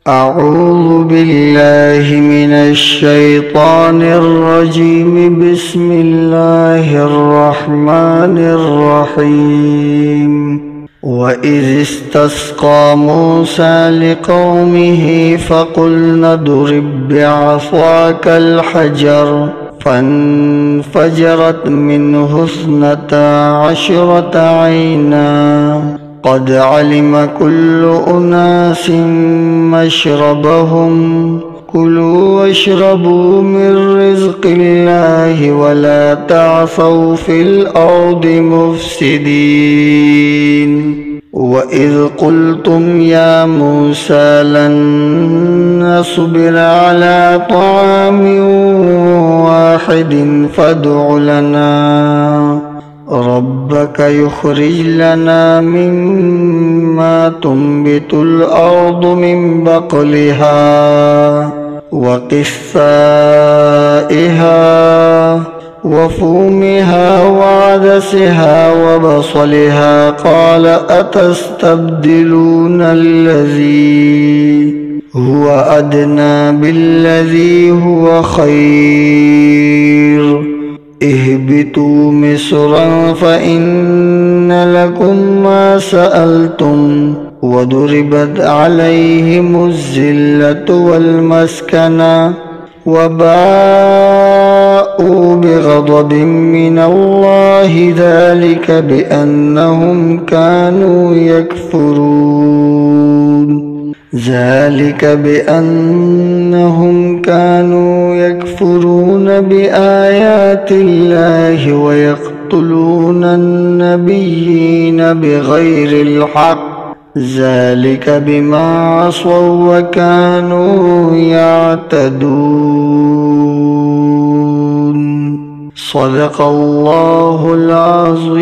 أعوذ بالله من الشيطان الرجيم. بسم الله الرحمن الرحيم. وإذ استسقى موسى لقومه فقلنا اضرب بعصاك الحجر فانفجرت منه 12 عينا قد علم كل أناس مشربهم كلوا واشربوا من رزق الله ولا تعثوا في الأرض مفسدين. وإذ قلتم يا موسى لن نصبر على طعام واحد فادع لنا ربك يخرج لنا مما تنبت الأرض من بقلها وقثائها وفومها وعدسها وبصلها قال أتستبدلون الذي هو أدنى بالذي هو خير اهبطوا مصرا فإن لكم ما سألتم وضربت عليهم الذلة والمسكنة وباءوا بغضب من الله ذلك بأنهم كانوا يكفرون بآيات الله ويقتلون النبيين بغير الحق ذلك بما عصوا وكانوا يعتدون. صدق الله العظيم.